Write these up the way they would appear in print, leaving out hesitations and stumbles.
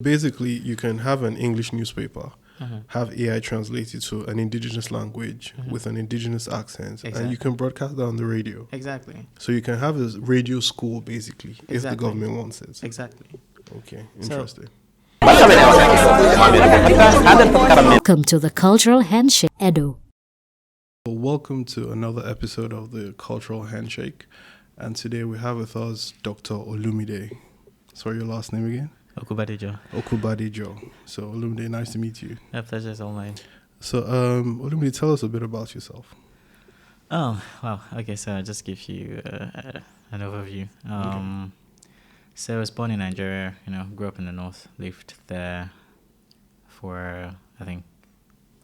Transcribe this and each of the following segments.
Basically, you can have an English newspaper, Mm-hmm. have AI translate it to an indigenous language with an indigenous accent, and you can broadcast that on the radio. Exactly. So you can have a radio school, basically, if the Exactly. government wants it. Exactly. Okay, So- interesting. Welcome to the Cultural Handshake, Edo. Well, welcome to another episode of the Cultural Handshake. And today we have with us Dr. Olumide. Sorry, your last name again? Okubadejo. Okubadejo. So, Olumide, nice to meet you. A pleasure is all mine. So, Olumide, tell us a bit about yourself. Oh, wow. Okay, so I'll just give you an overview. So I was born in Nigeria, grew up in the north, lived there for, I think,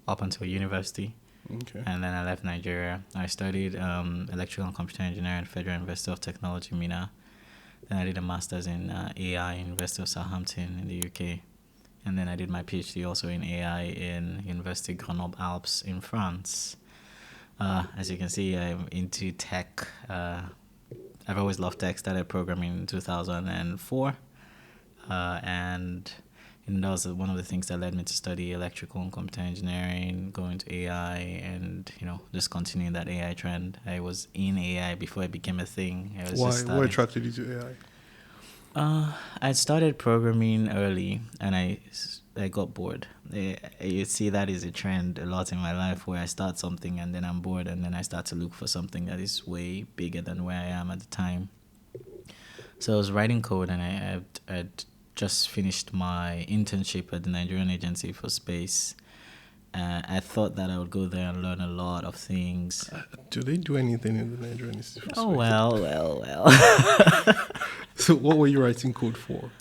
up until university. Okay. And then I left Nigeria. I studied electrical and computer engineering at Federal University of Technology, Mina. Then I did a master's in AI in University of Southampton in the UK. And then I did my PhD also in AI in University Grenoble-Alpes in France. As you can see, I'm into tech. I've always loved tech. Started programming in 2004. And that was one of the things that led me to study electrical and computer engineering, go into AI, and just continuing that AI trend. I was in AI before it became a thing. I was just What attracted you to AI? I started programming early, and I got bored. You see, that is a trend a lot in my life, where I start something and then I'm bored, and then I start to look for something that is way bigger than where I am at the time. So I was writing code, and I'd just finished my internship at the Nigerian Agency for Space. I thought that I would go there and learn a lot of things. Do they do anything in the Nigerian Institute for Space? Well. So what were you writing code for?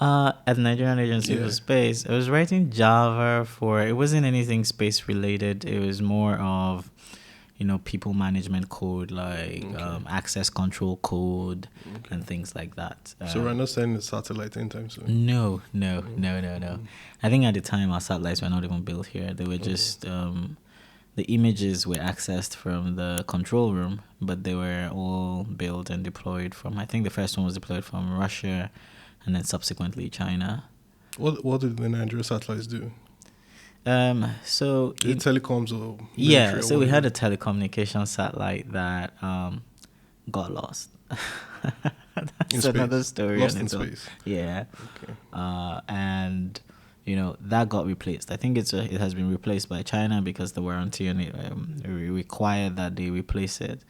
At the Nigerian Agency for Space, I was writing Java for, it wasn't anything space related. It was more of, people management code, like access control code and things like that. So we're not sending a satellite anytime soon? No. I think at the time our satellites were not even built here. They were just, the images were accessed from the control room, but they were all built and deployed from, I think the first one was deployed from Russia and then subsequently China. What did the Nigerian satellites do? So telecoms or military, so we had a telecommunication satellite that got lost. That's another story. Lost in space. Yeah. Okay. And that got replaced. I think it has been replaced by China because the warranty on it required that they replace it.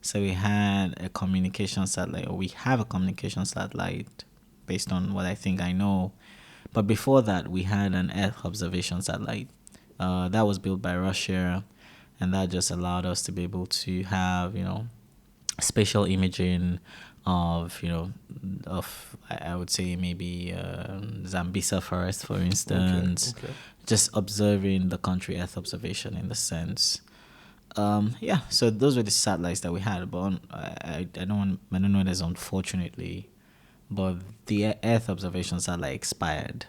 So we had a communication satellite, or we have a communication satellite, based on what I think I know. But before that, we had an Earth observation satellite that was built by Russia, and that just allowed us to be able to have, spatial imaging of, I would say maybe Zambisa forest, for instance, just observing the country Earth observation in the sense. So those were the satellites that we had, but I don't know this, unfortunately. But the Earth observation satellite expired.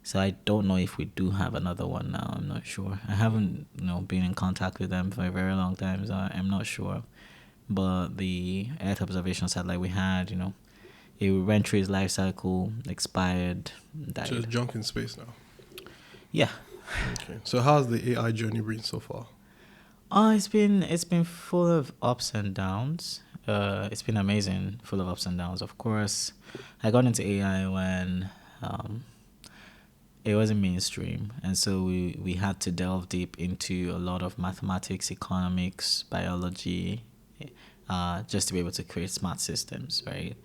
So I don't know if we do have another one now. I'm not sure. I haven't been in contact with them for a very long time, so I'm not sure. But the Earth observation satellite we had, it went through its life cycle, expired, died. So it's junk in space now? Yeah. Okay. So how's the AI journey been so far? It's been full of ups and downs. It's been amazing, full of ups and downs. Of course, I got into AI when it wasn't mainstream, and so we had to delve deep into a lot of mathematics, economics, biology, just to be able to create smart systems, right?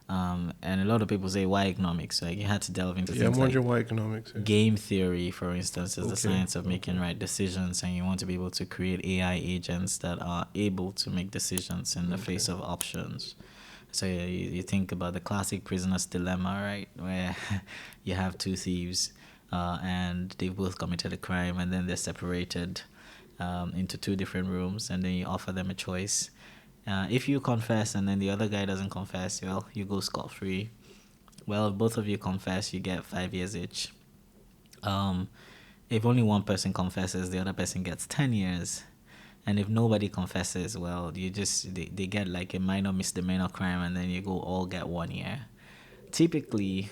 And a lot of people say, why economics? Like, you had to delve into things I'm wondering like why economics. Yeah. Game theory, for instance, is the science of making right decisions, and you want to be able to create AI agents that are able to make decisions in the face of options. So you think about the classic prisoner's dilemma, right, where you have two thieves, and they both committed a crime, and then they're separated into two different rooms, and then you offer them a choice. If you confess and then the other guy doesn't confess, well, you go scot-free. Well, if both of you confess, you get 5 years each. If only one person confesses, the other person gets 10 years. And if nobody confesses, well, they get like a minor misdemeanor crime, and then you go all get 1 year. Typically,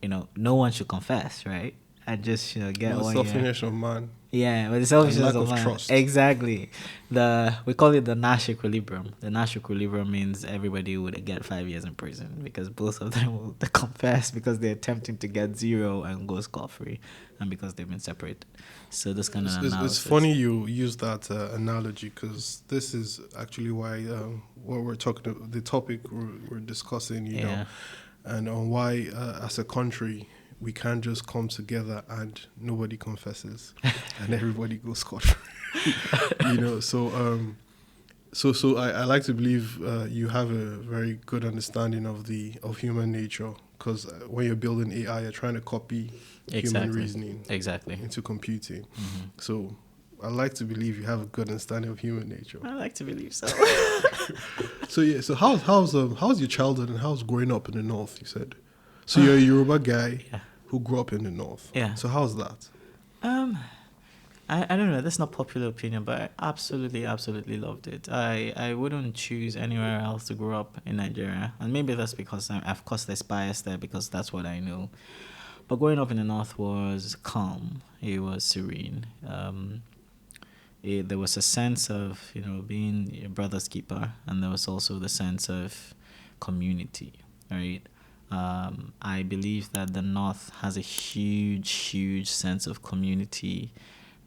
no one should confess, right? And just get The 1 year. selfishness of man. Yeah, but the selfishness lack of of man. trust. Exactly. We call it the Nash equilibrium. The Nash equilibrium means everybody would get 5 years in prison because both of them will confess because they're attempting to get 0 and go scot-free, and because they've been separated. So this kind of analysis. It's funny you use that analogy, because this is actually why what we're talking about, the topic we're discussing, you know, and on why as a country we can't just come together and nobody confesses and everybody goes scot-free. So I like to believe you have a very good understanding of human nature, because when you're building AI, you're trying to copy human reasoning into computing. Mm-hmm. So I like to believe you have a good understanding of human nature. I like to believe so. So how's your childhood and how's growing up in the north? You said so you're a Yoruba guy who grew up in the north. Yeah. So how's that? I don't know. That's not popular opinion, but I absolutely loved it. I wouldn't choose anywhere else to grow up in Nigeria, and maybe that's because of course there's bias there because that's what I know. But growing up in the north was calm. It was serene. There was a sense of being a brother's keeper, and there was also the sense of community, right? I believe that the north has a huge sense of community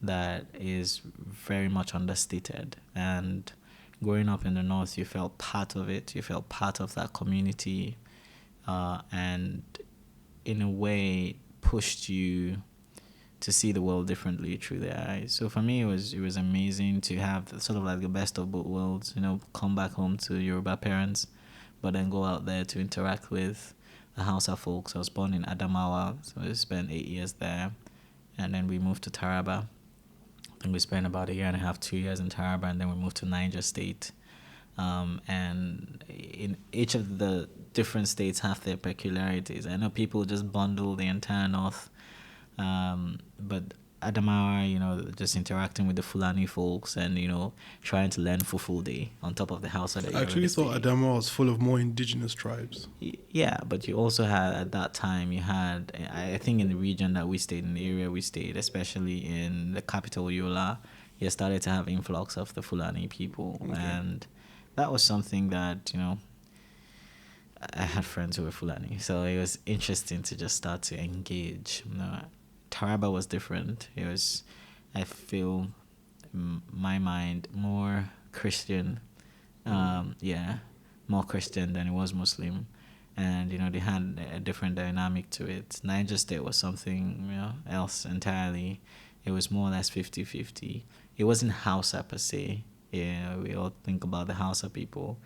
that is very much understated. And growing up in the north, you felt part of it. You felt part of that community, and in a way pushed you to see the world differently through their eyes. So for me, it was amazing to have sort of like the best of both worlds. Come back home to Yoruba parents, but then go out there to interact with the Hausa folks. I was born in Adamawa, so I spent 8 years there, and then we moved to Taraba. I think we spent about 1.5 years, 2 years in Taraba, and then we moved to Niger State. And in each of the different states have their peculiarities. I know people just bundle the entire north, but Adamawa, just interacting with the Fulani folks and, trying to learn Fulfulde on top of the house. I actually thought Adamawa was full of more indigenous tribes. Yeah, but you also had, at that time, I think in the region that we stayed, in the area we stayed, especially in the capital, Yola, you started to have influx of the Fulani people. Okay. And that was something that, I had friends who were Fulani. So it was interesting to just start to engage. Taraba was different. It was, I feel, my mind, more Christian. More Christian than it was Muslim. And, they had a different dynamic to it. Niger State was something, else entirely. It was more or less 50-50. It wasn't Hausa per se. We all think about the Hausa people.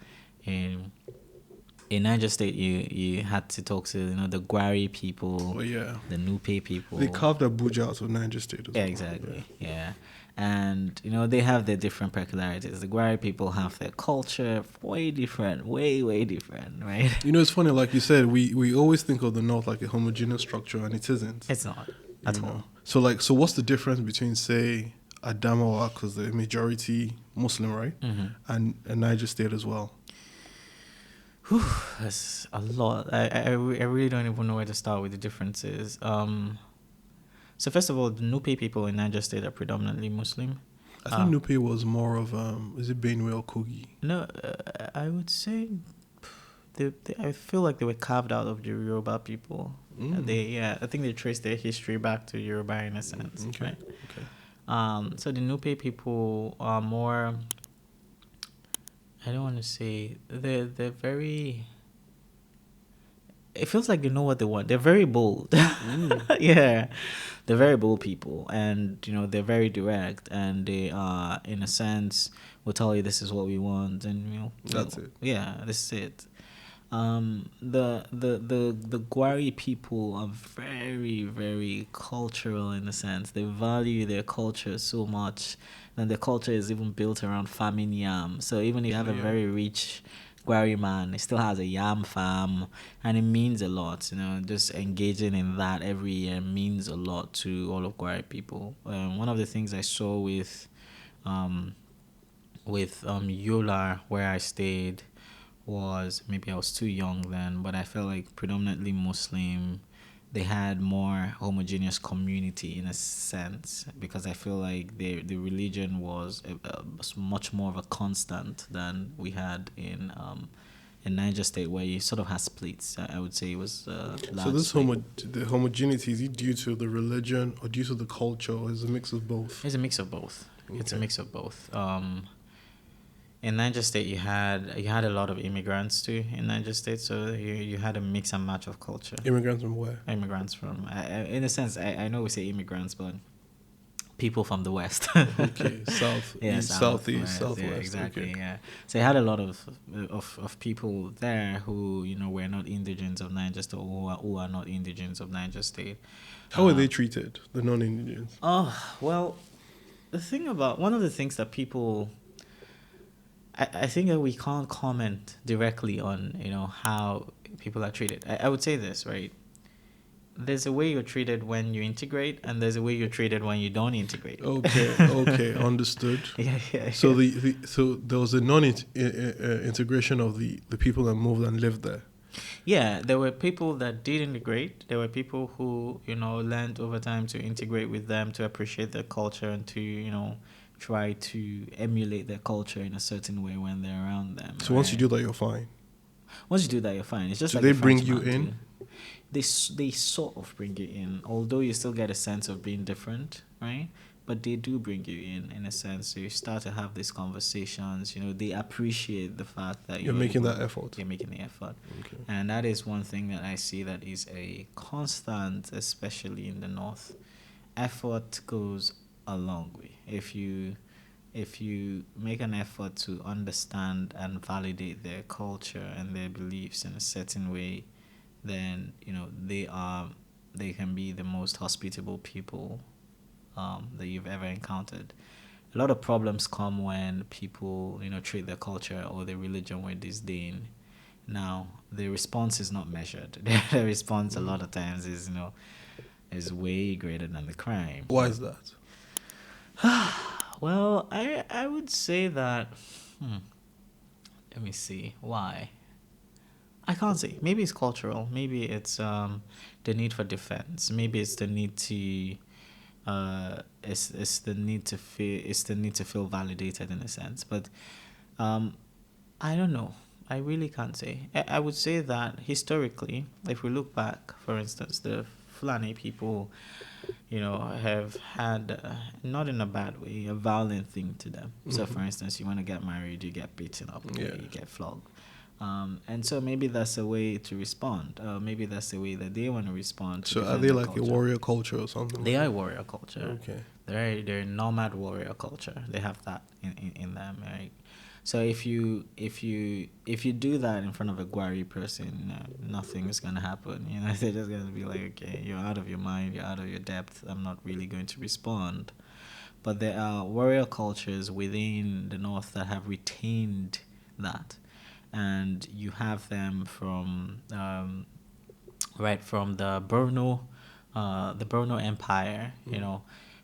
In Niger State, you had to talk to the Gwari people, the Nupe people. They carved Abuja out of Niger State as well. Exactly, yeah. And they have their different peculiarities. The Gwari people have their culture way different, way different, right? It's funny, like you said, we always think of the North like a homogeneous structure, and it isn't. It's not at all. So what's the difference between, say, Adamawa, because the majority Muslim, right, and Niger State as well? That's a lot. I really don't even know where to start with the differences. So first of all, the Nupe people in Niger State are predominantly Muslim. I think Nupe was more of is it Benue or Kogi? No, I would say I feel like they were carved out of the Yoruba people. I think they trace their history back to Yoruba in a sense. Okay. Right? Okay. So the Nupe people are more, I don't want to say, they're very, it feels like they know what they want. They're very bold. Yeah. They're very bold people, and they're very direct, and they are, in a sense, will tell you this is what we want, and that's it. Yeah, this is it. The Gwari people are very, very cultural in a sense. They value their culture so much, and their culture is even built around farming yam. So even if you have a very rich Gwari man, he still has a yam farm, and it means a lot. Just engaging in that every year means a lot to all of Gwari people. One of the things I saw with Yola, where I stayed, was, maybe I was too young then, but I felt like predominantly Muslim. they had more homogeneous community in a sense, because I feel like the religion was much more of a constant than we had in Niger State, where you sort of had splits. I would say it was large. So this the homogeneity, is it due to the religion or due to the culture, or is it a mix of both? It's a mix of both. Okay. It's a mix of both. In Niger State, you had a lot of immigrants too in Niger State, so you had a mix and match of culture. Immigrants from where? Immigrants from, in a sense, I know we say immigrants, but people from the West. Okay, south, Yeah, east, south, southeast, west, southwest. yeah, exactly. Okay. Yeah, so you had a lot of people there who were not indigenes of Niger State, or who are not indigenes of Niger State. How were they treated, the non-Indians? Oh well, one of the things that people, I think that we can't comment directly on, how people are treated. I would say this, right? There's a way you're treated when you integrate, and there's a way you're treated when you don't integrate. Okay, understood. Yeah. So so there was a integration of the people that moved and lived there. Yeah, there were people that did integrate. There were people who, learned over time to integrate with them, to appreciate their culture, and to, try to emulate their culture in a certain way when they're around them. So once you do that, you're fine. Once you do that, you're fine. It's just Do like they a bring French you man in? too. They sort of bring you in, although you still get a sense of being different, right? But they do bring you in a sense. So you start to have these conversations. They appreciate the fact that You're making that effort. You're making the effort. Okay. And that is one thing that I see that is a constant, especially in the North. Effort goes a long way. If you make an effort to understand and validate their culture and their beliefs in a certain way, then they can be the most hospitable people that you've ever encountered. A lot of problems come when people treat their culture or their religion with disdain. Now the response is not measured. The response a lot of times is way greater than the crime. Why is that? Well, I would say that. Let me see why. I can't say. Maybe it's cultural. Maybe it's the need for defense. Maybe it's the need to it's the need to feel validated in a sense. But I don't know. I really can't say. I would say that historically, if we look back, for instance, the Fulani people, have had, not in a bad way, a violent thing to them. Mm-hmm. So, for instance, you want to get married, you get beaten up, you get flogged. And so maybe that's a way to respond. Maybe that's the way that they want to respond. So are they like culture. A warrior culture or something? They are a warrior culture. Okay. They're a nomad warrior culture. They have that in them, right? So if you do that in front of a Gwari person, nothing is gonna happen. They're just gonna be like, okay, you're out of your mind, you're out of your depth. I'm not really going to respond. But there are warrior cultures within the North that have retained that. And you have them from from the Borno Empire,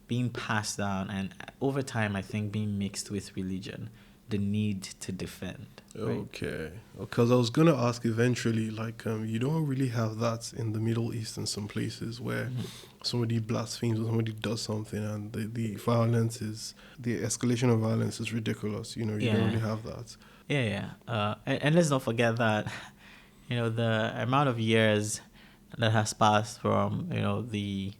being passed down, and over time, I think being mixed with religion, the need to defend. Right? Okay, because I was gonna ask eventually, you don't really have that in the Middle East in some places where somebody blasphemes or somebody does something, and the violence is the escalation of violence is ridiculous. You don't really have that. Yeah. And let's not forget that, the amount of years that has passed from, the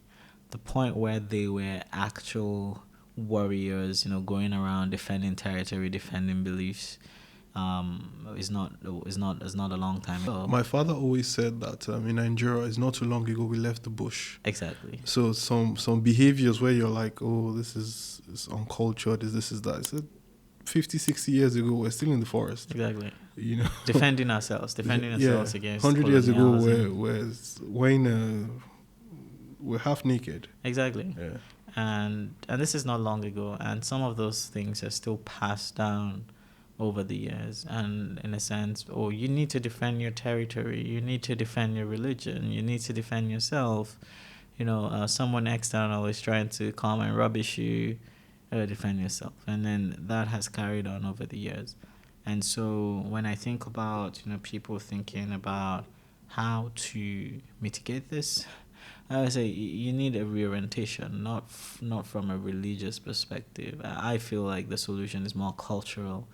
point where they were actual warriors, going around defending territory, defending beliefs, is not a long time ago. My father always said that in Nigeria, it's not too long ago we left the bush. Exactly. So some behaviors where you're like, oh, this is uncultured, this is that. I said, 50, 60 years ago, we're still in the forest. Exactly. Defending ourselves against 100 years ago, we're half naked. Exactly. Yeah. And this is not long ago, and some of those things are still passed down over the years. And in a sense, you need to defend your territory, you need to defend your religion, you need to defend yourself. Someone external is trying to come and rubbish you. Defend yourself, and then that has carried on over the years. And so when I think about people thinking about how to mitigate this, I would say you need a reorientation, not from a religious perspective. I feel like the solution is more cultural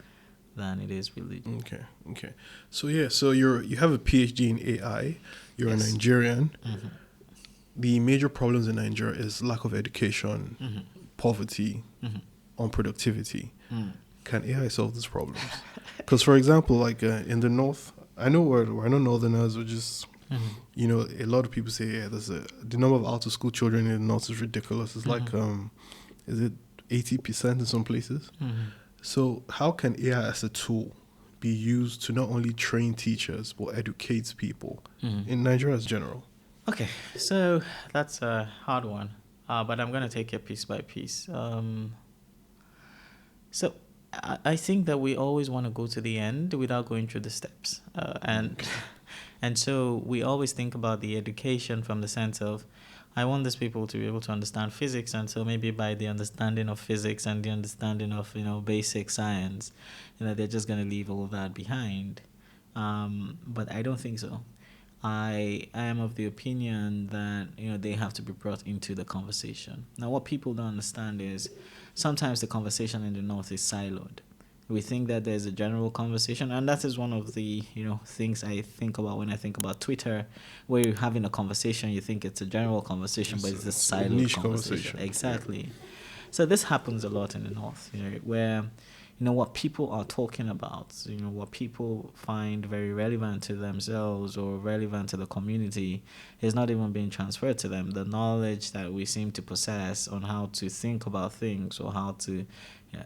than it is religious. Okay. So yeah, so you have a PhD in AI. You're Yes. a Nigerian. Mm-hmm. The major problems in Nigeria is lack of education, Mm-hmm. poverty, unproductivity. Mm. Can AI solve these problems? Because, for example, like in the north, I know I know northerners are just, you know, a lot of people say, yeah, the number of out of school children in the north is ridiculous. It's like, is it 80% in some places? Mm-hmm. So, how can AI as a tool be used to not only train teachers but educate people in Nigeria as general? Okay, so that's a hard one, but I'm gonna take it piece by piece. So I think that we always want to go to the end without going through the steps, and so we always think about the education from the sense of, I want these people to be able to understand physics, and so maybe by the understanding of physics and the understanding of basic science, they're just gonna leave all of that behind. But I don't think so. I am of the opinion that they have to be brought into the conversation. Now, what people don't understand is sometimes the conversation in the north is siloed. We think that there's a general conversation, and that is one of the things I think about when I think about Twitter, where you're having a conversation, you think it's a general conversation, but it's a siloed niche conversation. conversation. Exactly. So this happens a lot in the north, where what people are talking about, what people find very relevant to themselves or relevant to the community is not even being transferred to them. The knowledge that we seem to possess on how to think about things or how to,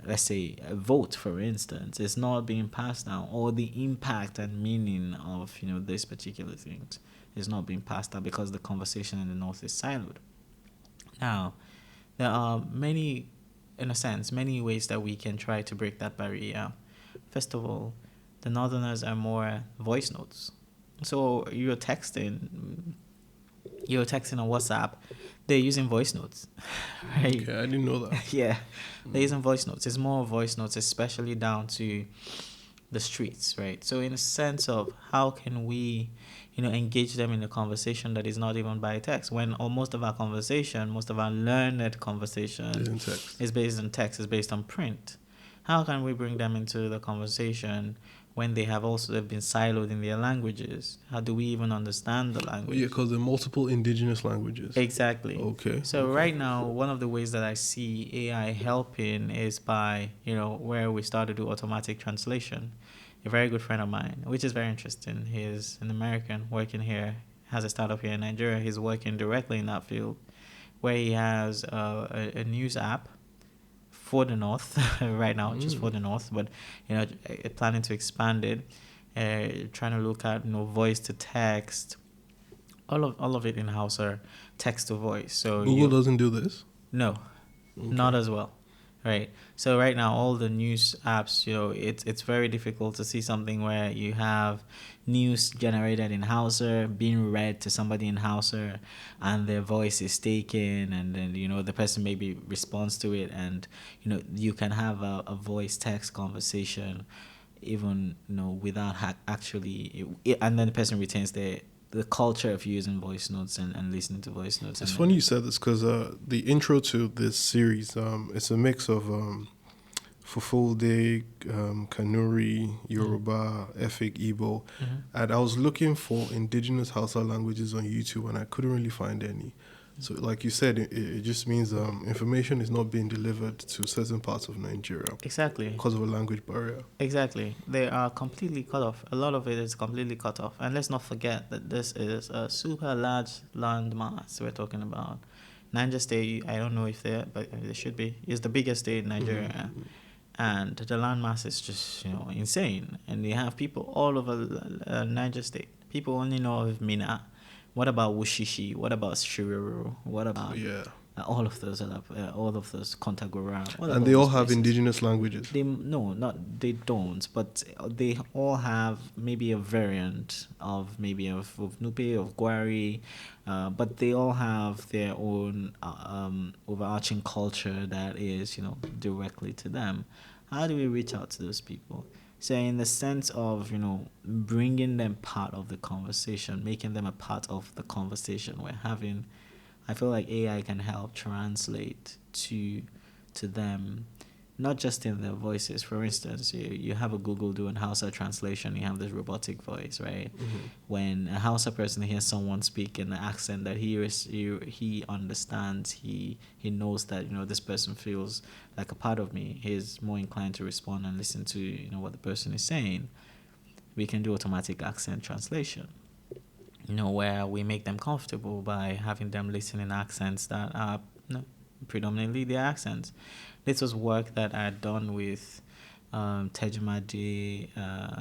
let's say, vote, for instance, is not being passed down, or the impact and meaning of, these particular things is not being passed down because the conversation in the north is siloed. Now, there are many ways that we can try to break that barrier. First of all, the northerners are more voice notes. So you're texting on WhatsApp, they're using voice notes, right? Okay, I didn't know that. Yeah, they're using voice notes. It's more voice notes, especially down to the streets, right? So in a sense of how can we engage them in a conversation that is not even by text, when most of our learned conversation is based on text, is based on print. How can we bring them into the conversation when they've been siloed in their languages? How do we even understand the language? Yeah, because there are multiple indigenous languages. Exactly. Okay. So right now, one of the ways that I see AI helping is by, where we start to do automatic translation. A very good friend of mine, which is very interesting. He's an American working here, has a startup here in Nigeria. He's working directly in that field, where he has a news app for the North right now, just for the North, but planning to expand it. Trying to look at voice to text, all of it in house, or text to voice. So Google doesn't do this? No, not as well. Right. So right now, all the news apps, it's very difficult to see something where you have news generated in Hausa being read to somebody in Hausa, and their voice is taken, and then the person maybe responds to it, and you can have a voice text conversation, even without actually, and then the person retains the culture of using voice notes and listening to voice notes. It's funny you said this, because the intro to this series, it's a mix of Fulfulde, Kanuri, Yoruba, Efik, Igbo, and I was looking for indigenous Hausa languages on YouTube, and I couldn't really find any. So, like you said, it just means information is not being delivered to certain parts of Nigeria. Exactly. Because of a language barrier. Exactly. They are completely cut off. A lot of it is completely cut off. And let's not forget that this is a super large land mass we're talking about. Niger State, I don't know if but they should be, is the biggest state in Nigeria. And the land mass is just, insane. And you have people all over Niger State. People only know of Mina. What about Wushishi? What about Shiruru? What about all of those Kontagora? And they all have indigenous languages. They don't, but they all have maybe a variant of Nupe, of Gwari, but they all have their own overarching culture that is directly to them. How do we reach out to those people? So in the sense of, bringing them part of the conversation, making them a part of the conversation we're having, I feel like AI can help translate to them, not just in their voices. For instance, you have a Google doing Hausa translation, you have this robotic voice, right? When a Hausa person hears someone speak in the accent that he understands, he knows that, you know, this person feels like a part of me, he's more inclined to respond and listen to, you know, what the person is saying. We can do automatic accent translation, you know, where we make them comfortable by having them listen in accents that are, you know, predominantly their accents. This was work that I had done with Tejumade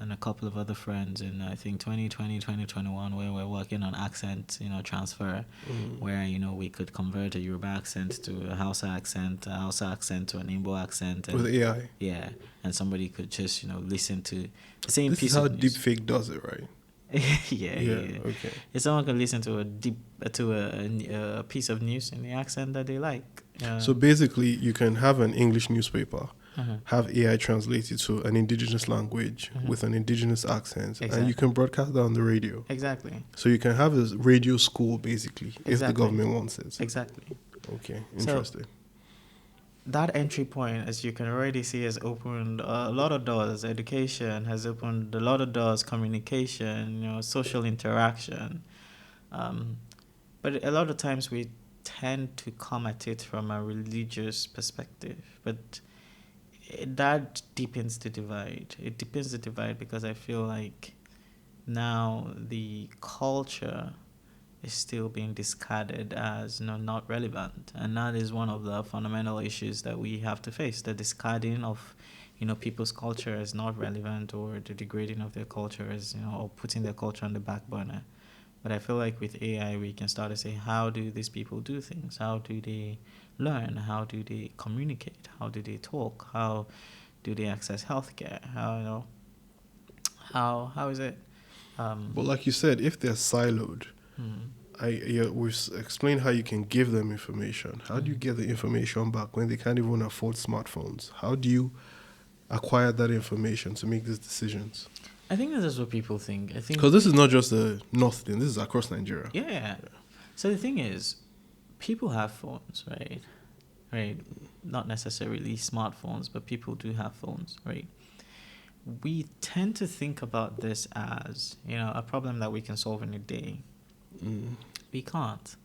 and a couple of other friends in, I think, 2020, 2021, where we're working on accent, you know, transfer, where, you know, we could convert a Yoruba accent to a Hausa accent to an Igbo accent. And, with AI. Yeah, and somebody could just, you know, listen to the same This piece is how of news. deepfake does it, right? Yeah. Okay. If someone can listen to a piece of news in the accent that they like. So basically, you can have an English newspaper, have AI translate it to an indigenous language with an indigenous accent, and you can broadcast that on the radio. Exactly. So you can have a radio school, basically, if the government wants it. Exactly. Okay, interesting. So, that entry point, as you can already see, has opened a lot of doors. Education has opened a lot of doors, communication, you know, social interaction. But a lot of times we tend to come at it from a religious perspective. But that deepens the divide. It deepens the divide because I feel like now the culture is still being discarded as, you know, not relevant, and that is one of the fundamental issues that we have to face: the discarding of, you know, people's culture as not relevant, or the degrading of their culture as, you know, or putting their culture on the back burner. But I feel like with AI we can start to say, how do these people do things? How do they learn? How do they communicate? How do they talk? How do they access healthcare? How, you know, how is it? But like you said, if they're siloed, we've explained how you can give them information. How do you get the information back when they can't even afford smartphones? How do you acquire that information to make these decisions? I think this is what people think. I think because this is not just a North thing. This is across Nigeria. Yeah. So the thing is, people have phones, right? Right. Not necessarily smartphones, but people do have phones, right? We tend to think about this as, you know, a problem that we can solve in a day. We can't.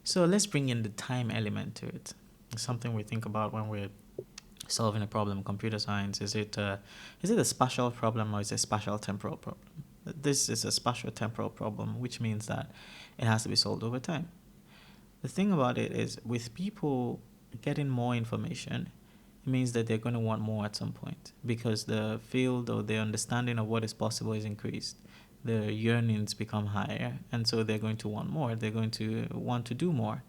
So let's bring in the time element to it. It's something we think about when we're solving a problem in computer science. Is it a spatial problem, or is it a spatial temporal problem? This is a spatial temporal problem, which means that it has to be solved over time. The thing about it is, with people getting more information, it means that they're going to want more at some point, because the field or the understanding of what is possible is increased. The yearnings become higher, and so they're going to want more. They're going to want to do more.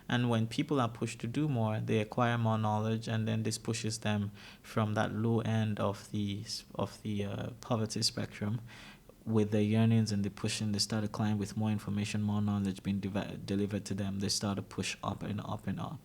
And when people are pushed to do more, they acquire more knowledge, and then this pushes them from that low end of the poverty spectrum with their yearnings, and they start to climb with more information, more knowledge being delivered to them. They start to push up and up and up.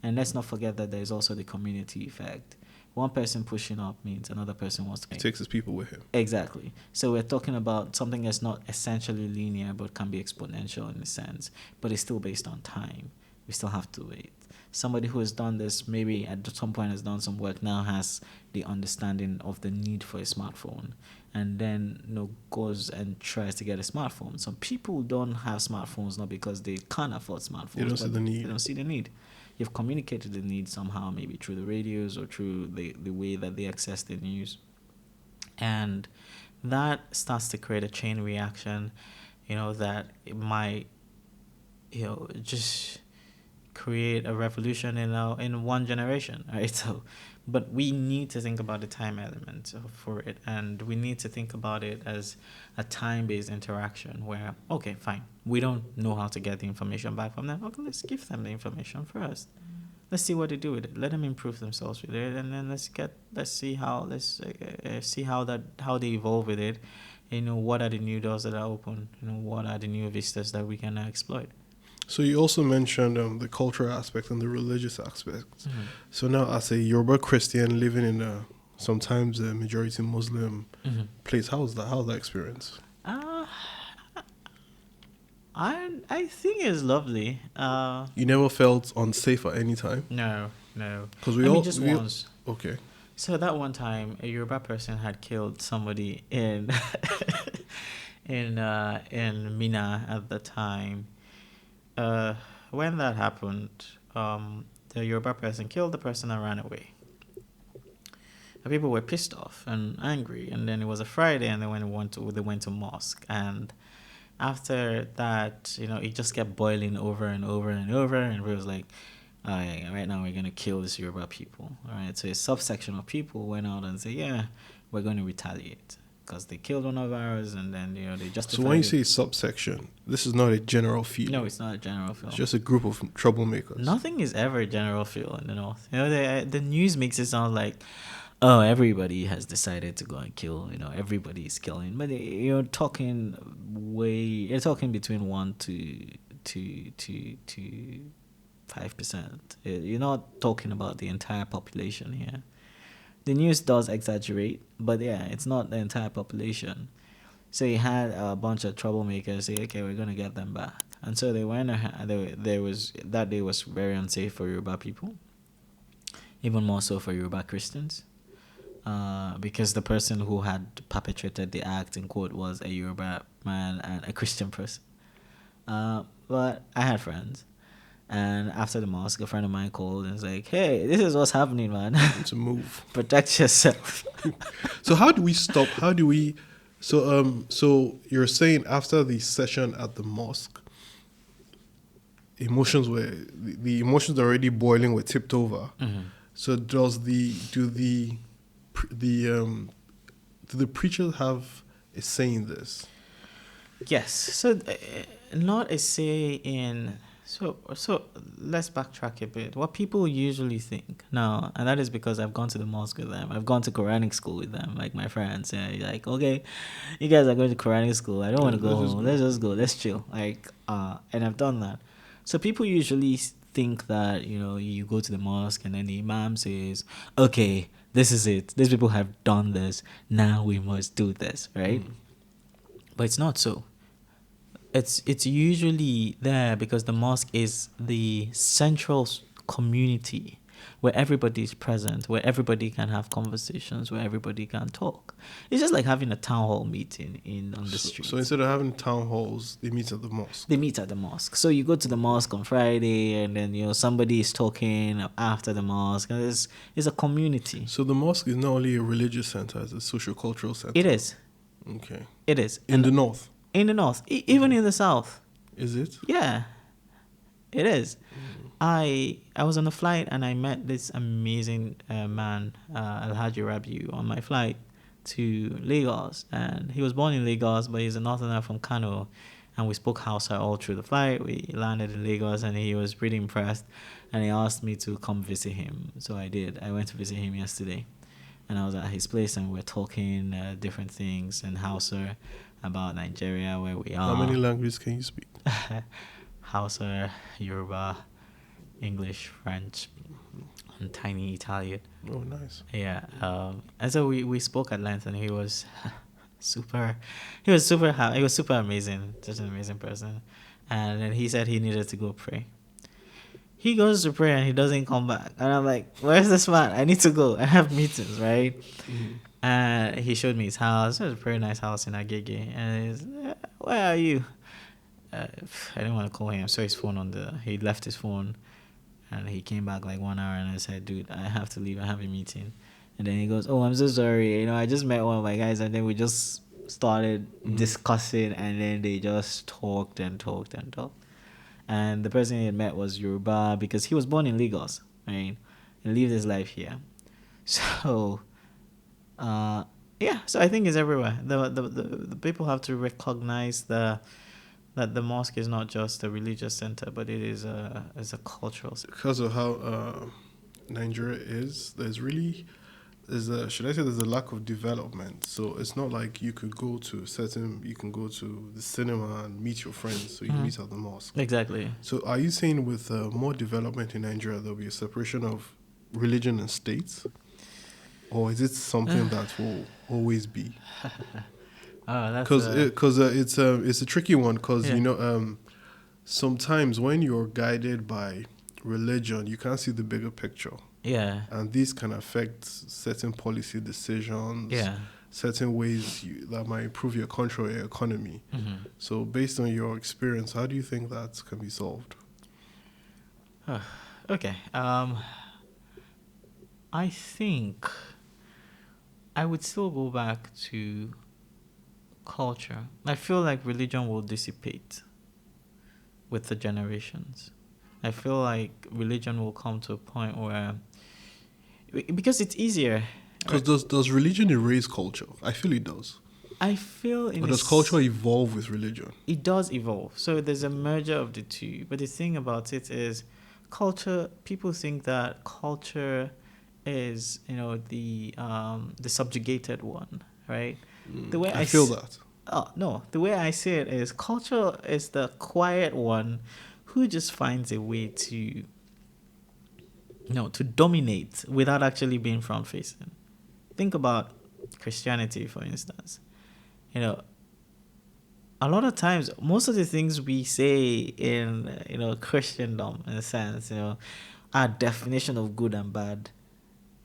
And let's not forget that there's also the community effect. One person pushing up means another person wants to make. He takes his people with him. Exactly. So we're talking about something that's not essentially linear, but can be exponential in a sense, but it's still based on time. We still have to wait. Somebody who has done this, maybe at some point has done some work, now has the understanding of the need for a smartphone, and then, you know, goes and tries to get a smartphone. Some people don't have smartphones not because they can't afford smartphones. They don't see the need. They don't see the need. You've communicated the need somehow, maybe through the radios or through the way that they access the news. And that starts to create a chain reaction, you know, that it might, you know, just create a revolution in one generation, right? So, but we need to think about the time element for it, and we need to think about it as a time-based interaction where, okay, fine, we don't know how to get the information back from them. Okay, let's give them the information first. Let's see what they do with it. Let them improve themselves with it, and then let's see how they evolve with it. You know, what are the new doors that are open? You know, what are the new vistas that we can exploit? So you also mentioned the cultural aspect and the religious aspect. So now, as a Yoruba Christian living in sometimes a majority Muslim place, how's that experience? I think it's lovely. You never felt unsafe at any time? No. Because Just once. Okay. So that one time, a Yoruba person had killed somebody in in Mina at the time. When that happened, the Yoruba person killed the person and ran away. The people were pissed off and angry, and then it was a Friday, and then when they went to mosque, and after that, it just kept boiling over and over and over, and it was like, oh, yeah, right now we're gonna kill this Yoruba people. All right, so a subsection of people went out and said, yeah, we're going to retaliate because they killed one of ours, and then they justified. So when you say subsection, this is not a general field. No, it's not a general field. It's just a group of troublemakers. Nothing is ever a general field in the North. The news makes it sound like, oh, everybody has decided to go and kill. Everybody is killing, but you're talking between 1% to 5%. You're not talking about the entire population here. The news does exaggerate, but yeah, it's not the entire population. So you had a bunch of troublemakers say, okay, we're going to get them back. And so they went ahead. That day was very unsafe for Yoruba people, even more so for Yoruba Christians, because the person who had perpetrated the act, in quote, was a Yoruba man and a Christian person. But I had friends. And after the mosque, a friend of mine called and was like, hey, this is what's happening, man. It's a move. Protect yourself. So how do we stop? So you're saying after the session at the mosque, the emotions were already boiling, were tipped over. Mm-hmm. So do the preachers have a say in this? Yes. So not a say in... So let's backtrack a bit. What people usually think now, and that is because I've gone to the mosque with them. I've gone to Quranic school with them, like my friends. And like, okay, you guys are going to Quranic school. I don't want to go home. Let's just go. Let's chill. And I've done that. So people usually think that, you go to the mosque and then the imam says, okay, this is it. These people have done this. Now we must do this, right? But it's not so. It's usually there because the mosque is the central community where everybody is present, where everybody can have conversations, where everybody can talk. It's just like having a town hall meeting on the street. So instead of having town halls, they meet at the mosque. They meet at the mosque. So you go to the mosque on Friday, and then somebody is talking after the mosque. And it's a community. So the mosque is not only a religious center; it's a social-cultural center. It is. Okay. It is. In the north. In the north, even in the south. Is it? Yeah, it is. I was on a flight and I met this amazing man, Alhaji Rabiu, on my flight to Lagos. And he was born in Lagos, but he's a northerner from Kano. And we spoke Hausa all through the flight. We landed in Lagos and he was pretty impressed. And he asked me to come visit him. So I did. I went to visit him yesterday. And I was at his place and we were talking different things in Hausa, about Nigeria, where we are. How many languages can you speak? Hausa, Yoruba, English, French, and tiny Italian. Oh, nice. Yeah. And so we spoke at length, and he was super amazing, such an amazing person. And then he said he needed to go pray. He goes to pray and he doesn't come back. And I'm like, where's this man? I need to go. I have meetings, right? Mm-hmm. And he showed me his house. It was a very nice house in Agege. And he's, where are you? I didn't want to call him. I saw his phone he left his phone. And he came back like 1 hour and I said, dude, I have to leave. I have a meeting. And then he goes, oh, I'm so sorry. I just met one of my guys and then we just started discussing and then they just talked and talked and talked. And the person he had met was Yoruba because he was born in Lagos, right? And lived his life here. So... so I think it's everywhere. The people have to recognize that the mosque is not just a religious center, but it is a cultural center. Because of how Nigeria is, there's a lack of development. So it's not like you can go to the cinema and meet your friends, so you meet at the mosque. Exactly. So are you saying with more development in Nigeria, there'll be a separation of religion and states? Or is it something that will always be? That's because it's a tricky one. Because sometimes when you're guided by religion, you can't see the bigger picture. Yeah. And these can affect certain policy decisions, Yeah. certain ways that might improve your country or your economy. So based on your experience, how do you think that can be solved? Okay. I think I would still go back to culture. I feel like religion will dissipate with the generations. I feel like religion will come to a point where, because it's easier. Because does religion erase culture? I feel it does. I feel Or does culture evolve with religion? It does evolve. So there's a merger of the two. But the thing about it is, culture. People think that culture is, the subjugated one, right? The way I feel that. Oh no, the way I see it is, culture is the quiet one who just finds a way to, to dominate without actually being front facing. Think about Christianity, for instance. A lot of times, most of the things we say in, Christendom, in a sense, our definition of good and bad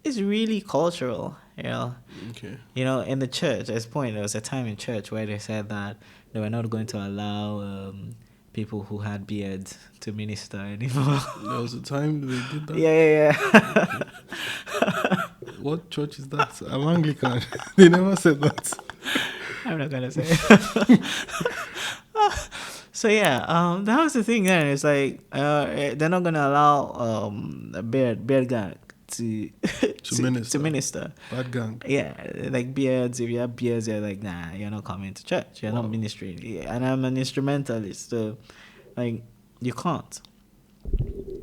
is really cultural, Okay. In the church, at this point, there was a time in church where they said that they were not going to allow people who had beards to minister anymore. There was a time they did that? Yeah. What church is that? I'm Anglican. They never said that. I'm not gonna say. So yeah, that was the thing. Then it's like they're not gonna allow a beard gang to minister. Bad gang. Yeah, like beards. If you have beards, you're like, nah, you're not coming to church. You're not ministering. Yeah, and I'm an instrumentalist, so like you can't.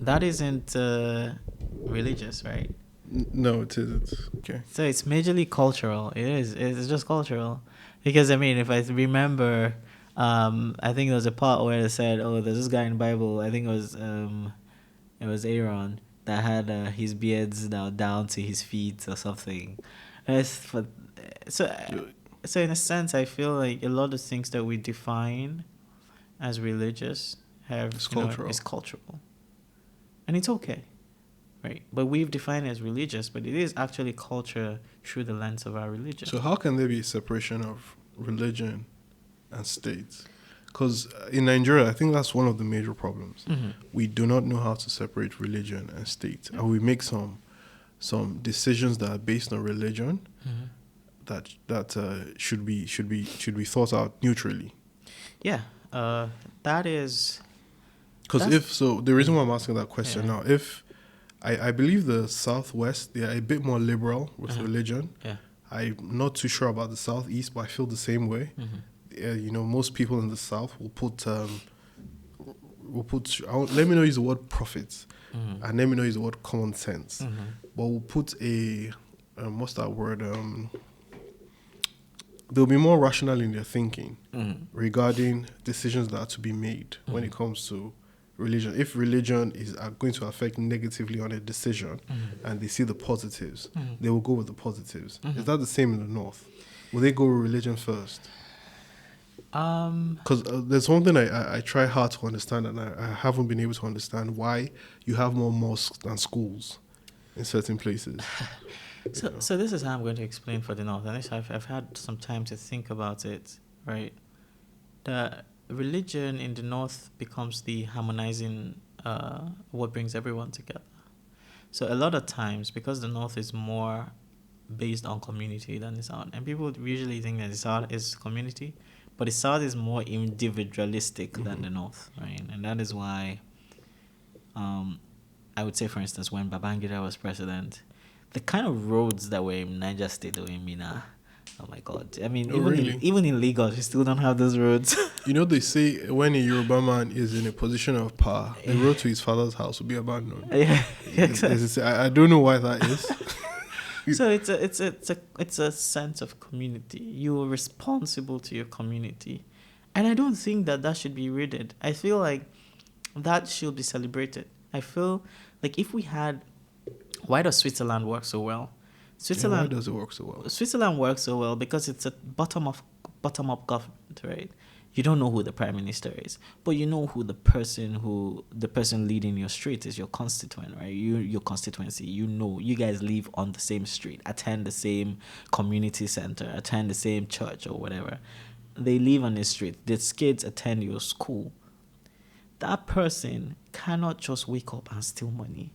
That isn't religious, right? No, it isn't. Okay. So it's majorly cultural. It is. It's just cultural. Because, I mean, if I remember, I think there was a part where it said, oh, there's this guy in the Bible, I think it was Aaron, that had his beards now down to his feet or something. So in a sense, I feel like a lot of things that we define as religious is cultural. And it's okay. Right. But we've defined it as religious, but it is actually culture through the lens of our religion. So how can there be a separation of religion and state? Because in Nigeria, I think that's one of the major problems. We do not know how to separate religion and state. And we make some decisions that are based on religion that should be thought out neutrally. Yeah. That is... Because the reason why I'm asking that question now, if I believe the Southwest, they are a bit more liberal with religion. Yeah. I'm not too sure about the Southeast, but I feel the same way. Most people in the South will put let me not use the word profit, and let me not use the word common sense, but we'll put what's that word? They'll be more rational in their thinking regarding decisions that are to be made when it comes to religion. If religion is going to affect negatively on a decision and they see the positives, they will go with the positives. Is that the same in the North? Will they go with religion first? Because there's something I try hard to understand, and I haven't been able to understand why you have more mosques than schools in certain places. So this is how I'm going to explain for the North. And I've had some time to think about it, right? The religion in the North becomes the harmonizing, what brings everyone together. So a lot of times, because the North is more based on community than the South, and people usually think that the South is community, but the South is more individualistic than the North, right? And that is why I would say, for instance, when Babangida was president, the kind of roads that were in Niger State or in Mina, oh my God. I mean, even in Lagos, you still don't have those roads. They say when a Yoruba man is in a position of power, the road to his father's house will be abandoned. Yeah, exactly. I don't know why that is. So it's a sense of community. You are responsible to your community. And I don't think that should be rated. I feel like that should be celebrated. I feel like if we had... Why does Switzerland work so well? Why does it work so well? Switzerland works so well because it's a bottom-up government, right? You don't know who the prime minister is, but you know who the person leading your street is, your constituent, right? Your constituency. You know, you guys live on the same street, attend the same community center, attend the same church or whatever. They live on the street. The kids attend your school. That person cannot just wake up and steal money.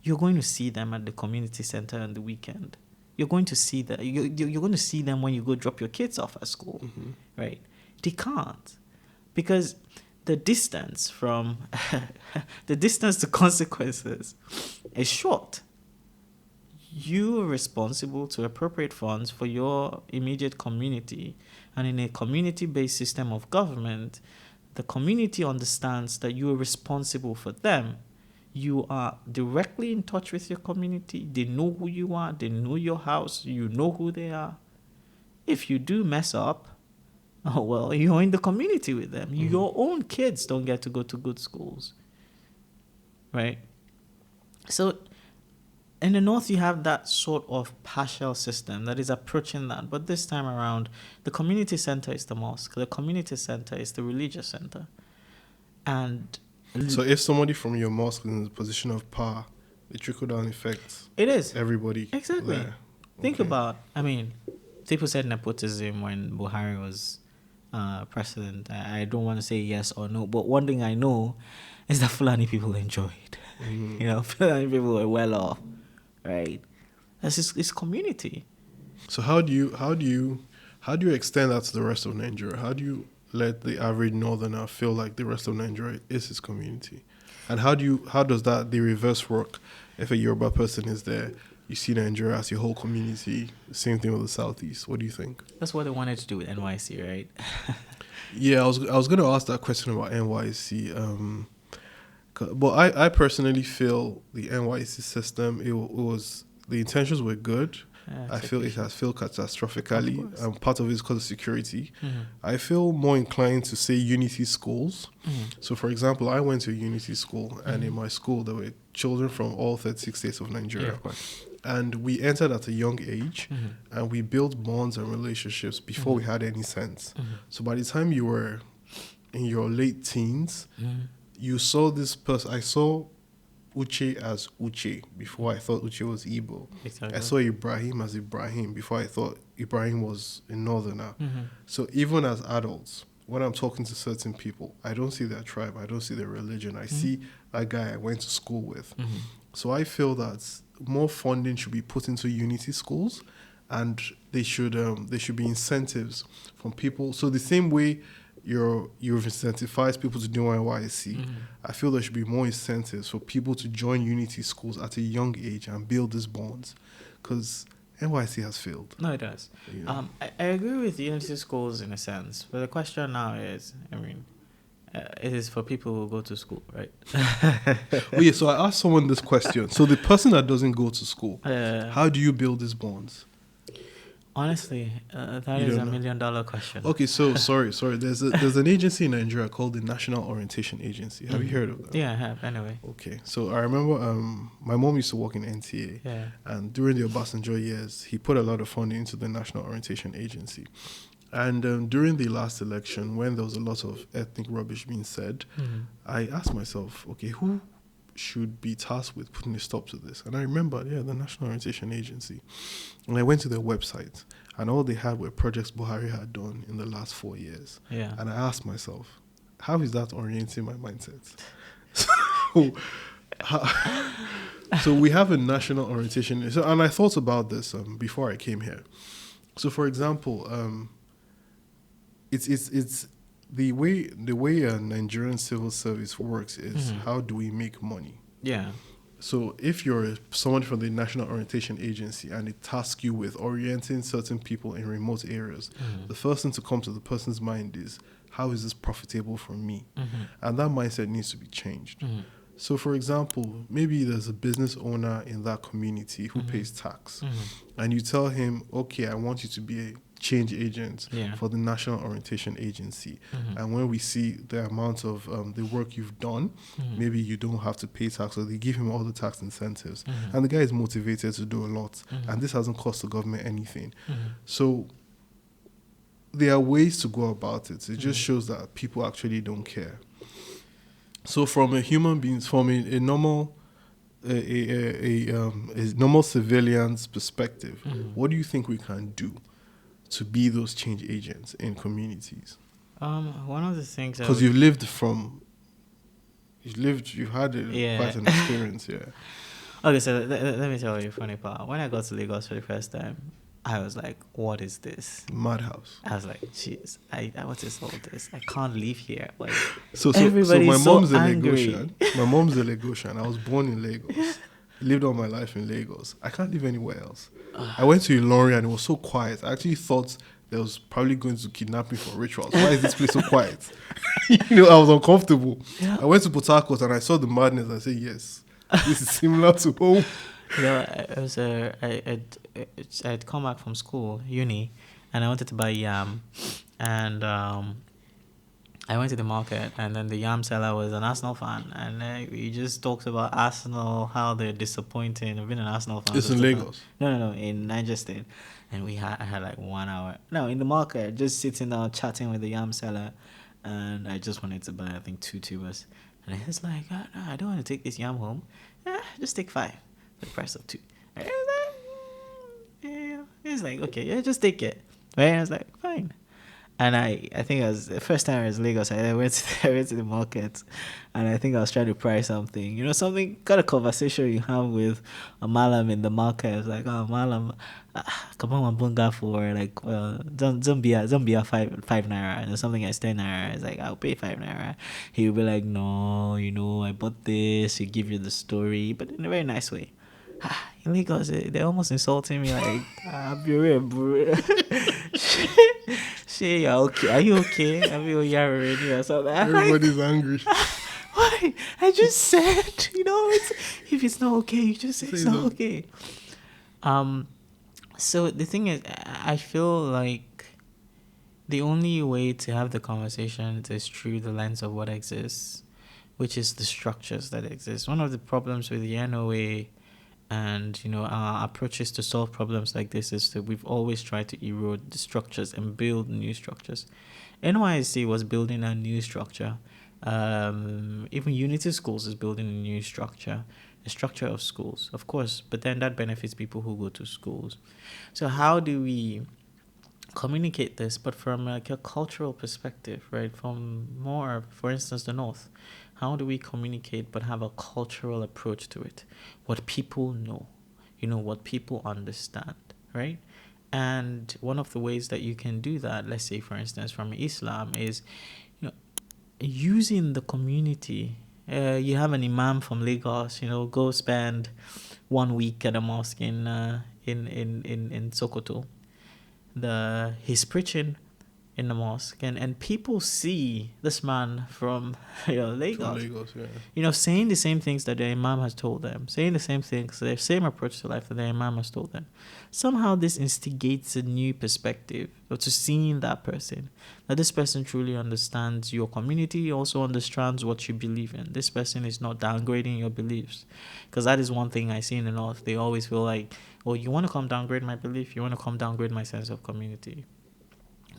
You're going to see them at the community center on the weekend. You're going to see that. You're going to see them when you go drop your kids off at school, right? They can't, because the distance from the distance to consequences is short. You are responsible to appropriate funds for your immediate community, and in a community-based system of government, the community understands that you are responsible for them. You are directly in touch with your community. They know who you are. They know your house. You know who they are. If you do mess up, oh, well, you're in the community with them. Your own kids don't get to go to good schools, right? So in the North, you have that sort of partial system that is approaching that. But this time around, the community center is the mosque. The community center is the religious center. And so if somebody from your mosque is in the position of power, the trickle-down effect. It is. Everybody. Exactly. There. Think about, people said nepotism when Buhari was president. I don't want to say yes or no, but one thing I know is that Fulani people enjoyed. Fulani people were well off, right? It's community. So how do you extend that to the rest of Nigeria? How do you let the average northerner feel like the rest of Nigeria is his community? And how does the reverse work? If a Yoruba person is there, you see Nigeria as your whole community. Same thing with the Southeast. What do you think? That's what they wanted to do with NYC, right? Yeah, I was going to ask that question about NYC. But I personally feel the NYC system, it was, the intentions were good. I feel it has failed catastrophically, and part of it is because of security. I feel more inclined to say unity schools. So, for example, I went to a unity school, and in my school, there were children from all 36 states of Nigeria. Yeah, and we entered at a young age, and we built bonds and relationships before we had any sense. So, by the time you were in your late teens, you saw this person. I saw Uche as Uche before I thought Uche was Igbo. Exactly. I saw Ibrahim as Ibrahim before I thought Ibrahim was a northerner. So even as adults, when I'm talking to certain people, I don't see their tribe, I don't see their religion. I see a guy I went to school with. So I feel that more funding should be put into unity schools, and there should be incentives from people. So the same way you've incentivized people to do NYSC. I feel there should be more incentives for people to join unity schools at a young age and build these bonds, because NYSC has failed. No, it does. I agree with unity schools in a sense, but the question now is, it is for people who go to school, right? So I asked someone this question. So the person that doesn't go to school, how do you build these bonds? Honestly, that is a $1 million question. Okay, so sorry. There's an agency in Nigeria called the National Orientation Agency. Have you heard of that? Yeah, I have. Anyway. Okay, so I remember my mom used to work in NTA, and during the Obasanjo years, he put a lot of funding into the National Orientation Agency. And during the last election, when there was a lot of ethnic rubbish being said, I asked myself, okay, who should be tasked with putting a stop to this? And I remember, the National Orientation Agency. And I went to their website, and all they had were projects Buhari had done in the last 4 years. Yeah. And I asked myself, how is that orienting my mindset? So we have a national orientation. And I thought about this before I came here. So, for example, it's the way a Nigerian civil service works is how do we make money? Yeah. So if you're someone from the National Orientation Agency and it tasks you with orienting certain people in remote areas, the first thing to come to the person's mind is, how is this profitable for me? And that mindset needs to be changed. So, for example, maybe there's a business owner in that community who pays tax, and you tell him, okay, I want you to be a change agent for the National Orientation Agency. And when we see the amount of the work you've done, maybe you don't have to pay tax, or they give him all the tax incentives. And the guy is motivated to do a lot. And this hasn't cost the government anything. So there are ways to go about it. It just shows that people actually don't care. So from a human being, from a normal a normal civilian's perspective, what do you think we can do to be those change agents in communities? One of the things, because you've had quite an experience. Yeah. Okay, so let me tell you a funny part. When I got to Lagos for the first time, I was like, what is this? Madhouse. I was like, jeez, what is all this? I can't live here. Like, so everybody's my mom's so a angry. Lagosian. My mom's a Lagosian. I was born in Lagos. Lived all my life in Lagos. I can't live anywhere else. I went to Ilorin and it was so quiet. I actually thought they was probably going to kidnap me for rituals. Why is this place so quiet? I was uncomfortable. Yeah. I went to Port Harcourt and I saw the madness. I said, yes, this is similar to home. I'd come back from school, uni, and I wanted to buy yam, and I went to the market, and then the yam seller was an Arsenal fan, and we just talked about Arsenal, how they're disappointing. I've been an Arsenal fan. It's in Lagos. No, in Niger State, and I had like 1 hour. No, in the market, just sitting down chatting with the yam seller, and I just wanted to buy, I think, 2 tubers, and he was like, no, I don't want to take this yam home. Just take 5 for the price of 2. He's like, okay, yeah, just take it. Right? And I was like, fine. And I think it was the first time I was in Lagos. I went to the market, and I think I was trying to price something. Something kind of conversation you have with a malam in the market. It's like, oh, malam, come on, bunga for like, well, don't be a 5 naira. And something is 10 naira. It's like, I'll pay 5 naira. He will be like, no, I bought this. He give you the story, but in a very nice way. In Lagos, they're almost insulting me like, bro. Shit, you're okay. Are you okay? I mean, you're already or something. Everybody's angry. Why? I just said, if it's not okay, you just say it's not okay. So the thing is, I feel like the only way to have the conversation is through the lens of what exists, which is the structures that exist. One of the problems with the NOA and our approaches to solve problems like this is that we've always tried to erode the structures and build new structures. NYSC was building a new structure. Even Unity Schools is building a new structure, a structure of schools, of course, but then that benefits people who go to schools. So how do we communicate this, but from like a cultural perspective, right? From more, for instance, the North. How do we communicate but have a cultural approach to it? What people know, what people understand, right? And one of the ways that you can do that, let's say, for instance, from Islam, is using the community. You have an imam from Lagos, go spend 1 week at a mosque in Sokoto. He's preaching in the mosque, and people see this man from Lagos. From Lagos, yeah. Saying the same things that their imam has told them, saying the same things, their same approach to life that their imam has told them. Somehow this instigates a new perspective to seeing that person. That this person truly understands your community, also understands what you believe in. This person is not downgrading your beliefs. Because that is one thing I see in the North. They always feel like, oh, you want to come downgrade my belief? You want to come downgrade my sense of community?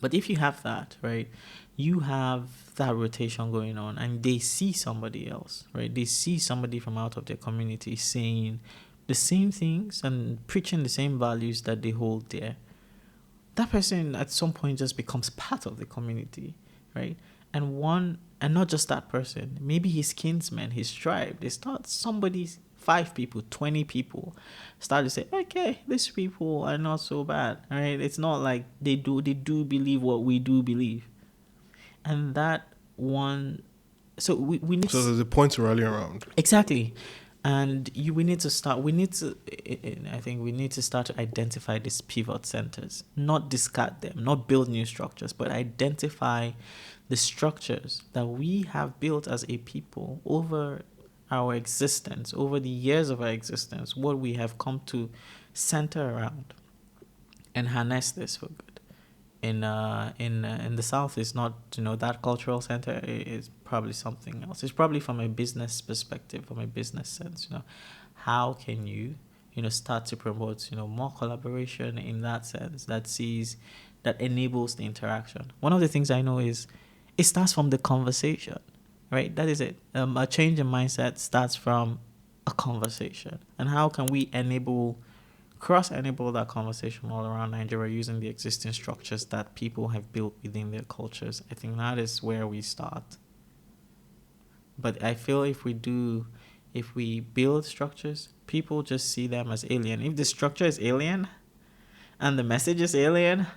But if you have that, right, you have that rotation going on, and they see somebody else, right? They see somebody from out of their community saying the same things and preaching the same values that they hold dear. That person at some point just becomes part of the community, right? And not just that person, maybe his kinsmen, his tribe, they start 5 people, 20 people start to say, okay, these people are not so bad, right? It's not like they do believe what we do believe. And that one, so we need so there's a point to rally around. Exactly. And I think we need to start to identify these pivot centers, not discard them, not build new structures, but identify the structures that we have built as a people over our existence, over the years of our existence, what we have come to center around and harness this for good. In the South, it's not that cultural center. It's probably something else. It's probably from a business perspective, from a business sense. How can you start to promote more collaboration in that sense that sees that enables the interaction. One of the things I know is it starts from the conversation, right? That is it. A change in mindset starts from a conversation. And how can we cross-enable that conversation all around Nigeria using the existing structures that people have built within their cultures? I think that is where we start. But I feel if we build structures, people just see them as alien. If the structure is alien and the message is alien,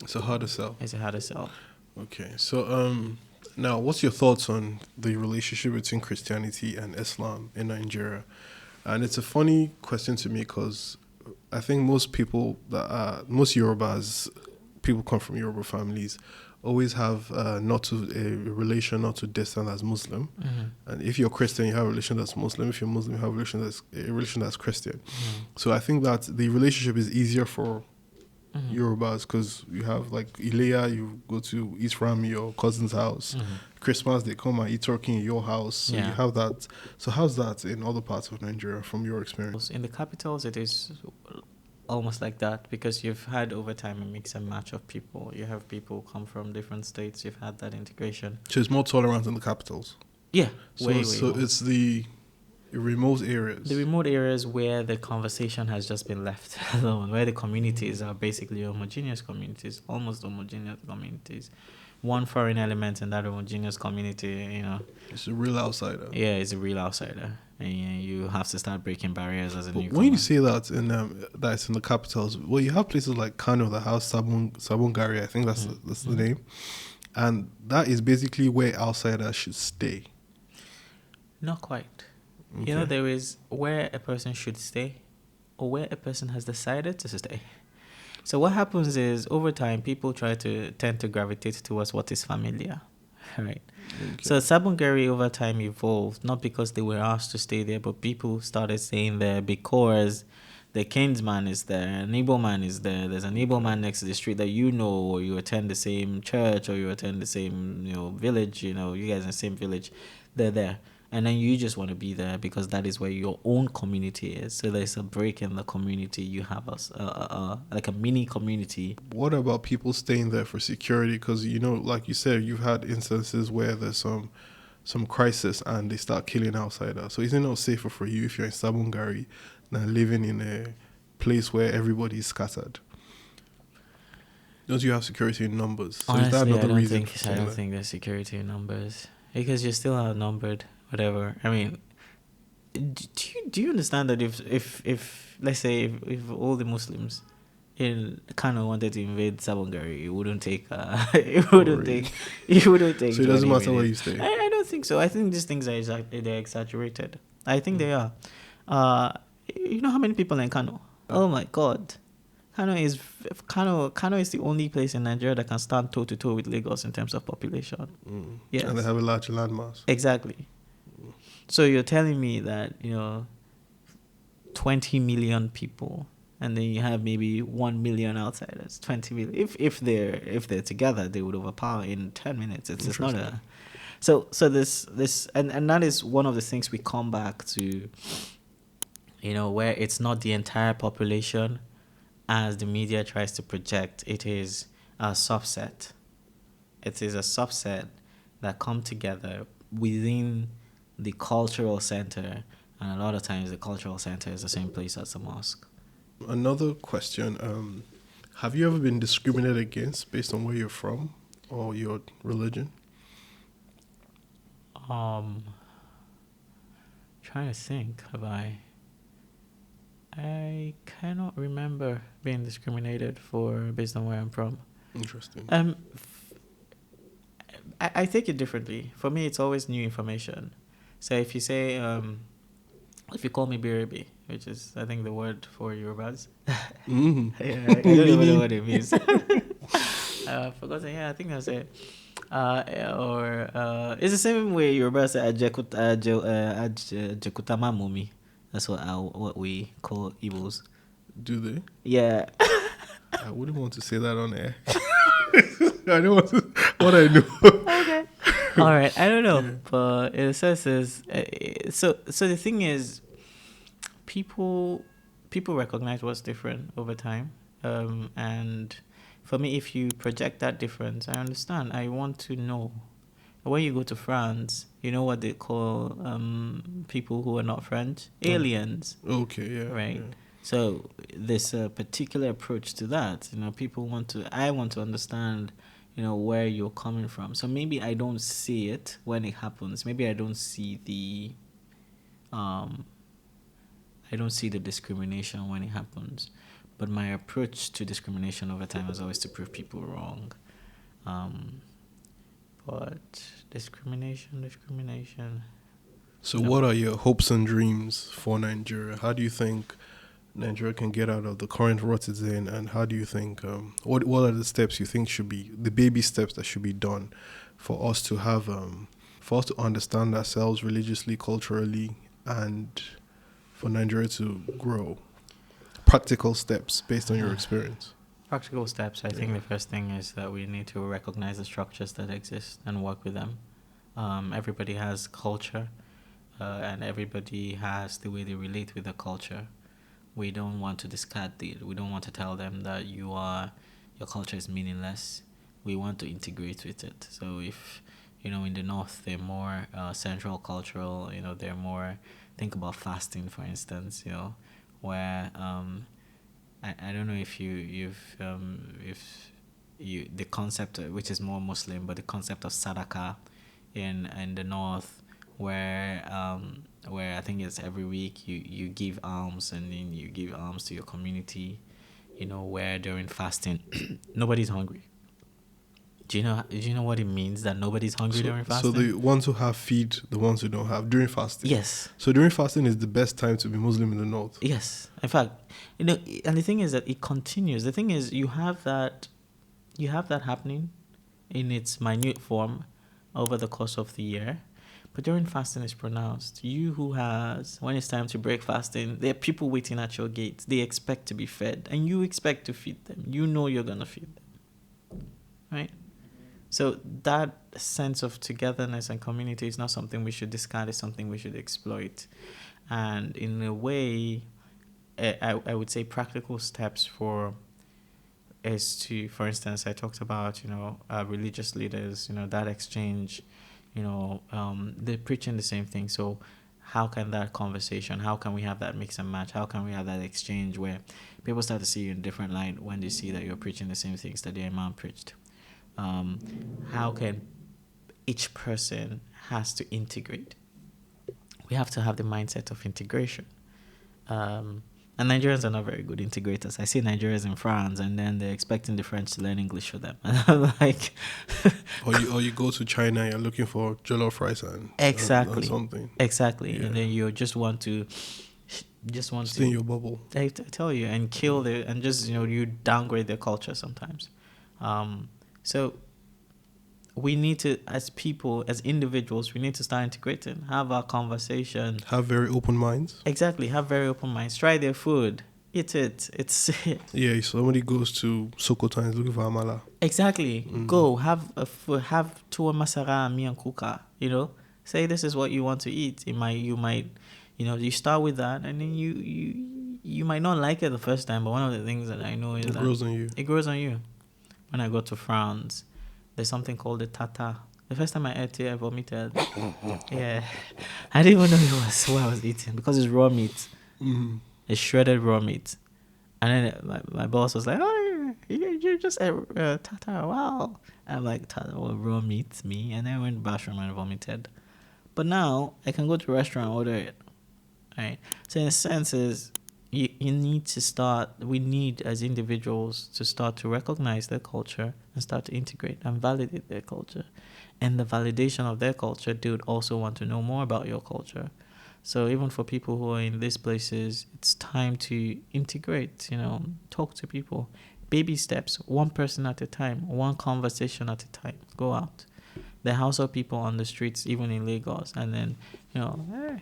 it's a harder sell. It's a harder sell. Okay, so now what's your thoughts on the relationship between Christianity and Islam in Nigeria? And it's a funny question to me because I think most Yorubas, people come from Yoruba families, always have a relation not too distant as Muslim. Mm-hmm. And if you're Christian, you have a relation that's Muslim. If you're Muslim, you have a relation that's Christian. Mm-hmm. So I think that the relationship is easier for Yorubas because you have like Ilea, you go to eat from your cousin's house. Mm-hmm. Christmas, they come and eat turkey in your house. So Yeah. you have that. So how's that in other parts of Nigeria from your experience? In the capitals, it is almost like that because you've had over time a mix and match of people. You have people come from different states. You've had that integration. So it's more tolerant in the capitals. Yeah, So, way more. it's the remote areas. The remote areas where the conversation has just been left alone, where the communities are basically homogeneous communities, almost homogeneous communities. One foreign element in that homogeneous community, It's a real outsider. Yeah, it's a real outsider. And you have to start breaking barriers as a newcomer. When you say that that's in the capitals, well, you have places like Kano, the house, Sabongari, I think that's the name. And that is basically where outsiders should stay. Not quite. Okay. There is where a person should stay or where a person has decided to stay. So what happens is over time, people tend to gravitate towards what is familiar, right? Okay. So Sabongari over time evolved, not because they were asked to stay there, but people started staying there because the kinsman is there, an Igbo man is there, there's an Igbo man next to the street that or you attend the same church, or you attend the same village, you guys in the same village, they're there. And then you just want to be there because that is where your own community is. So there's a break in the community. You have like a mini community. What about people staying there for security? Because, like you said, you've had instances where there's some crisis and they start killing outsiders. So isn't it safer for you if you're in Sabongari than living in a place where everybody is scattered? Don't you have security in numbers? So Honestly, is that another reason? I don't think there's security in numbers because you're still outnumbered. Whatever. I mean, do you understand that if let's say if all the Muslims in Kano wanted to invade Sabongari, it wouldn't take. So it doesn't matter where you stay. I don't think so. I think these things they're exaggerated. I think they are. You know how many people are in Kano? Oh my God. Kano is the only place in Nigeria that can stand toe to toe with Lagos in terms of population. Yes. And they have a large landmass. Exactly. So you're telling me that 20 million people, and then you have maybe 1 million outsiders. 20 million. If they're together, they would overpower in 10 minutes. It's just not a. So this and that is one of the things we come back to. Where it's not the entire population, as the media tries to project. It is a subset. It is a subset that come together within the cultural center, and a lot of times the cultural center is the same place as the mosque. Another question, have you ever been discriminated against based on where you're from or your religion? Trying to think, have I cannot remember being discriminated based on where I'm from. Interesting. I take it differently. For me, it's always new information. So if you say, if you call me Biribi, which is, I think, the word for Yorubas. Mm-hmm. I don't even know what it means. I've forgotten. Yeah, I think that's it. It's the same way Yorubas say Ajekutama Mumi. That's what we call Igbos. Do they? Yeah. I wouldn't want to say that on air. I don't want to. What I know. Okay. All right. I don't know, but in a sense is so the thing is, people recognize what's different over time, and for me, if you project that difference, I understand. I want to know. When you go to France, you know what they call people who are not French? Aliens. Okay, yeah. Right? Yeah. So there's a particular approach to that. I want to understand, where you're coming from. So maybe I don't see it when it happens. Maybe I don't see the discrimination when it happens. But my approach to discrimination over time is always to prove people wrong. But discrimination. So, what are your hopes and dreams for Nigeria? How do you think Nigeria can get out of the current rut it's in, and how do you think what are the steps you think should be the baby steps that should be done for us to have for us to understand ourselves religiously, culturally, and for Nigeria to grow? Practical steps based on your experience. Practical steps. I think the first thing is that we need to recognize the structures that exist and work with them. Everybody has culture, and everybody has the way they relate with the culture. We don't want to discard it. We don't want to tell them that your culture is meaningless. We want to integrate with it. So if, in the north, they're more central cultural, they're more, think about fasting, for instance, where I don't know if the concept, which is more Muslim, but the concept of sadaqah in the north, where I think it's every week you give alms, and then you give alms to your community, where during fasting nobody's hungry. Do you know what it means that nobody's hungry during fasting? So the ones who have feed the ones who don't have during fasting. Yes. So during fasting is the best time to be Muslim in the north. Yes. In fact, and the thing is that it continues. The thing is you have that happening in its minute form over the course of the year. But during fasting is pronounced. When it's time to break fasting, there are people waiting at your gate. They expect to be fed, and you expect to feed them. You know you're going to feed them. Right? So that sense of togetherness and community is not something we should discard. It's something we should exploit. And in a way, I would say practical steps for instance, I talked about, religious leaders, that exchange, they're preaching the same thing. So how can we have that mix and match? How can we have that exchange where people start to see you in a different light when they see that you're preaching the same things that their imam preached? How can each person has to integrate? We have to have the mindset of integration. And Nigerians are not very good integrators. I see Nigerians in France, and then they're expecting the French to learn English for them. And I'm like... or you go to China, you're looking for jollof rice and something. Exactly. Yeah. And then you just want to stay in your bubble. I tell you, and kill and just, you downgrade their culture sometimes. So we need to, as people, as individuals, we need to start integrating, have our conversation. Have very open minds. Exactly, have very open minds. Try their food. Eat it. It's... Yeah, somebody goes to Sokoto and is looking for amala. Exactly. Go, have tuwo masara and miyan kuka, Say this is what you want to eat. You might, you start with that, and then you might not like it the first time, but one of the things that I know is that... It grows on you. When I go to France, there's something called the tata. The first time I ate it, I vomited. Yeah. I didn't even know it was what I was eating because it's raw meat. Mm-hmm. It's shredded raw meat. And then my boss was like, oh, you just ate tata, wow. I'm like, tata, raw meat, me. And then I went to the bathroom and vomited. But now, I can go to a restaurant and order it. Right? So in a sense is... we need as individuals to start to recognize their culture and start to integrate and validate their culture. And the validation of their culture, they would also want to know more about your culture. So even for people who are in these places, it's time to integrate, talk to people. Baby steps, one person at a time, one conversation at a time. Go out. The household people on the streets, even in Lagos, and then,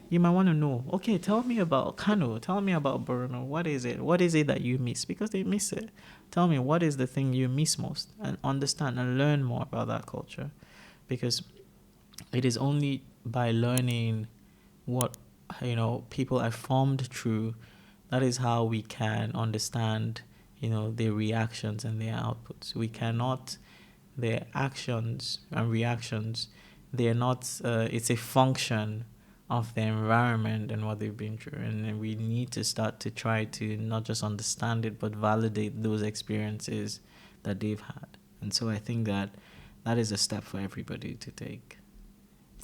you might want to know, okay, tell me about Kano, tell me about Borno, what is it? What is it that you miss? Because they miss it. Tell me, what is the thing you miss most? And understand and learn more about that culture. Because it is only by learning what, people are formed through, that is how we can understand, their reactions and their outputs. We cannot, their actions and reactions, they're not, it's a function of the environment and what they've been through. And then we need to start to try to not just understand it, but validate those experiences that they've had. And so I think that is a step for everybody to take.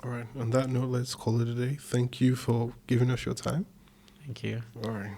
All right. On that note, let's call it a day. Thank you for giving us your time. Thank you. All right.